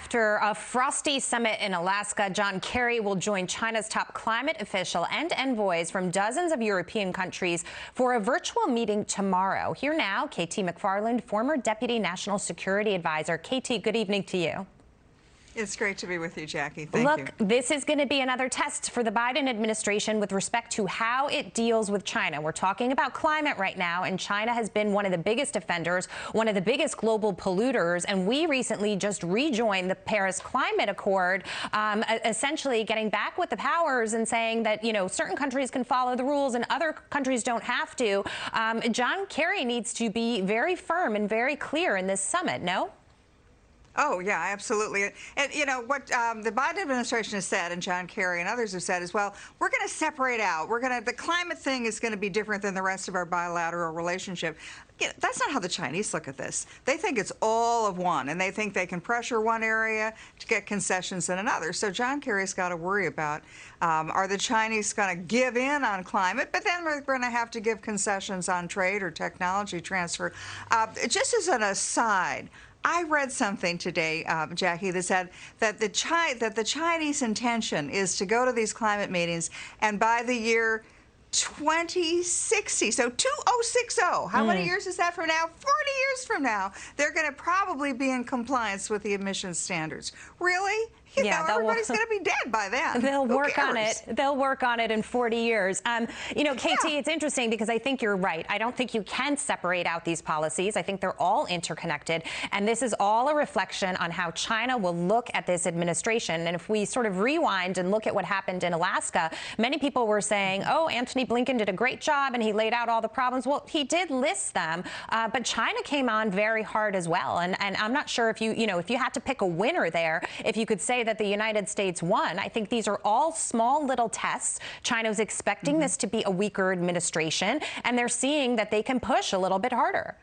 After a frosty summit in Alaska, John Kerry will join China's top climate official and envoys from dozens of European countries for a virtual meeting tomorrow. Here now, KT McFarland, former Deputy National Security Advisor. KT, good evening to you. It's great to be with you, Jackie. Thank you. Look, this is going to be another test for the Biden administration with respect to how it deals with China. We're talking about climate right now, and China has been one of the biggest offenders, one of the biggest global polluters, and we recently just rejoined the Paris Climate Accord, essentially getting back with the powers and saying that, you know, certain countries can follow the rules and other countries don't have to. John Kerry needs to be very firm and very clear in this summit, no? Oh, yeah, absolutely. And, you know, what the Biden administration has said, and John Kerry and others have said as well, we're going to separate out. The climate thing is going to be different than the rest of our bilateral relationship. That's not how the Chinese look at this. They think it's all of one, and they think they can pressure one area to get concessions in another. So John Kerry's got to worry about, are the Chinese going to give in on climate, but then we're going to have to give concessions on trade or technology transfer. Just as an aside, I read something today, Jackie, that said that the Chinese intention is to go to these climate meetings, and by the year 2060, so 2060, how many years is that from now? 40 years from now, they're going to probably be in compliance with the emissions standards. Really? You know, everybody's going to be dead by then. They'll work on it. They'll work on it in 40 years. You know, KT, it's interesting because I think you're right. I don't think you can separate out these policies. I think they're all interconnected. And this is all a reflection on how China will look at this administration. And if we sort of rewind and look at what happened in Alaska, many people were saying, oh, Antony Blinken did a great job and he laid out all the problems. Well, he did list them, but China came on very hard as well. And I'm not sure if if you had to pick a winner there, if you could say that the United States won. I think these are all small little tests. China's expecting this to be a weaker administration, and they're seeing that they can push a little bit harder.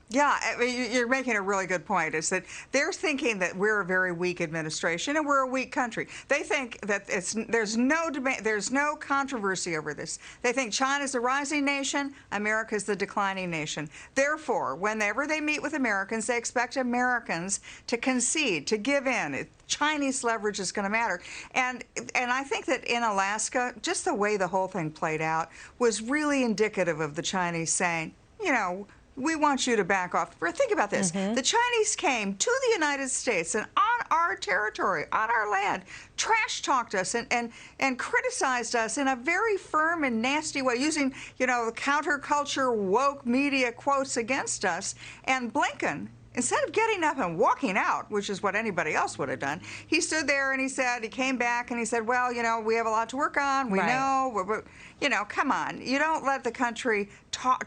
Yeah, I mean, you're making a really good point, is that they're thinking that we're a very weak administration and we're a weak country. They think that there's no controversy over this. They think China's a rising nation, America's the declining nation. Therefore, whenever they meet with Americans, they expect Americans to concede, to give in. Chinese leverage is going to matter. And I think that in Alaska, just the way the whole thing played out was really indicative of the Chinese saying, you know, we want you to back off. Think about this. The Chinese came to the United States and on our territory, on our land, trash-talked us and criticized us in a very firm and nasty way, using, you know, counterculture, woke media quotes against us. And Blinken, instead of getting up and walking out, which is what anybody else would have done, he stood there and he came back and he said, well, you know, we have a lot to work on. We know, you know, come on. You don't let the country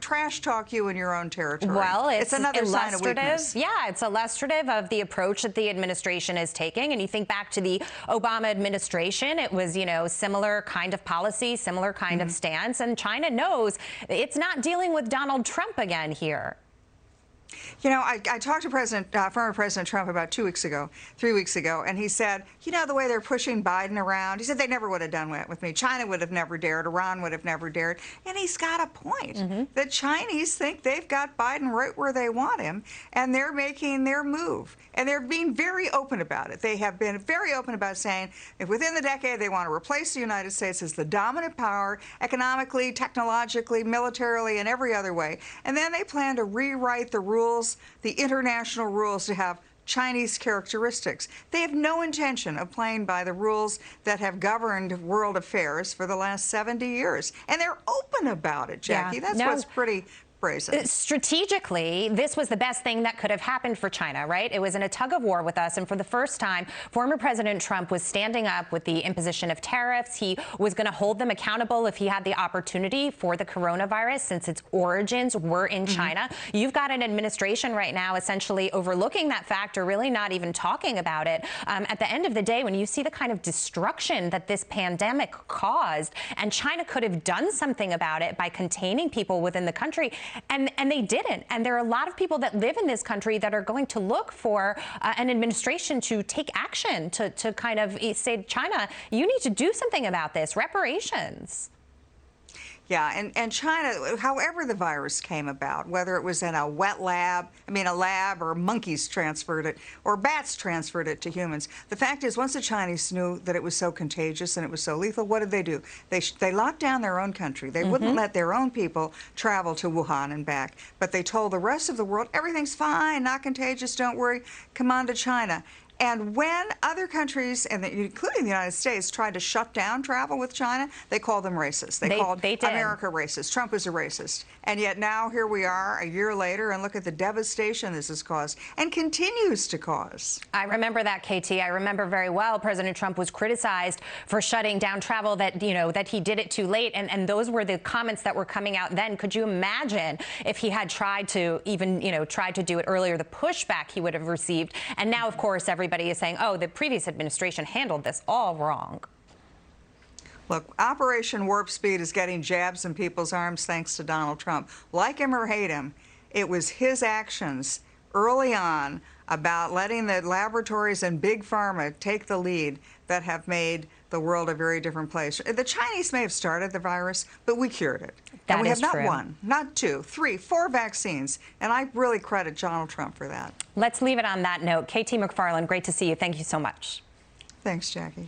trash talk you in your own territory. Well, it's another sign of weakness. Yeah, it's illustrative of the approach that the administration is taking. And you think back to the Obama administration, it was, you know, similar kind of policy, similar kind of stance. And China knows it's not dealing with Donald Trump again here. You know, I talked to former President Trump about 3 weeks ago, and he said, you know, the way they're pushing Biden around, he said they never would have done that with me. China would have never dared. Iran would have never dared. And he's got a point. The Chinese think they've got Biden right where they want him, and they're making their move. And they're being very open about it. They have been very open about saying if within the decade they want to replace the United States as the dominant power, economically, technologically, militarily, and every other way. And then they plan to rewrite the rules, the international rules, to have Chinese characteristics. They have no intention of playing by the rules that have governed world affairs for the last 70 years. And they're open about it, Jackie. Yeah. That's what's pretty brazen. Strategically, this was the best thing that could have happened for China, right? It was in a tug of war with us. And for the first time, former President Trump was standing up with the imposition of tariffs. He was going to hold them accountable if he had the opportunity for the coronavirus, since its origins were in China. You've got an administration right now essentially overlooking that fact, or really not even talking about it. At the end of the day, when you see the kind of destruction that this pandemic caused, and China could have done something about it by containing people within the country, and they didn't. And there are a lot of people that live in this country that are going to look for an administration to take action, to kind of say, China, you need to do something about this. Reparations. Yeah, and China, however the virus came about, whether it was in a wet lab, a lab, or monkeys transferred it, or bats transferred it to humans. The fact is, once the Chinese knew that it was so contagious and it was so lethal, what did they do? They locked down their own country. They wouldn't let their own people travel to Wuhan and back. But they told the rest of the world, everything's fine, not contagious, don't worry, come on to China. And when other countries, including the United States, tried to shut down travel with China, they called them racist. They called America racist. Trump was a racist. And yet now here we are a year later, and look at the devastation this has caused and continues to cause. I remember that, KT. I remember very well President Trump was criticized for shutting down travel, that he did it too late. And those were the comments that were coming out then. Could you imagine if he had tried to tried to do it earlier, the pushback he would have received? And now, of course, everybody is saying, oh, the previous administration handled this all wrong. Look, Operation Warp Speed is getting jabs in people's arms thanks to Donald Trump. Like him or hate him, it was his actions early on about letting the laboratories and big pharma take the lead that have made the world a very different place. The Chinese may have started the virus, but we cured it. And we have not one, not two, three, four vaccines. And I really credit Donald Trump for that. Let's leave it on that note. KT McFarland, great to see you. Thank you so much. Thanks, Jackie.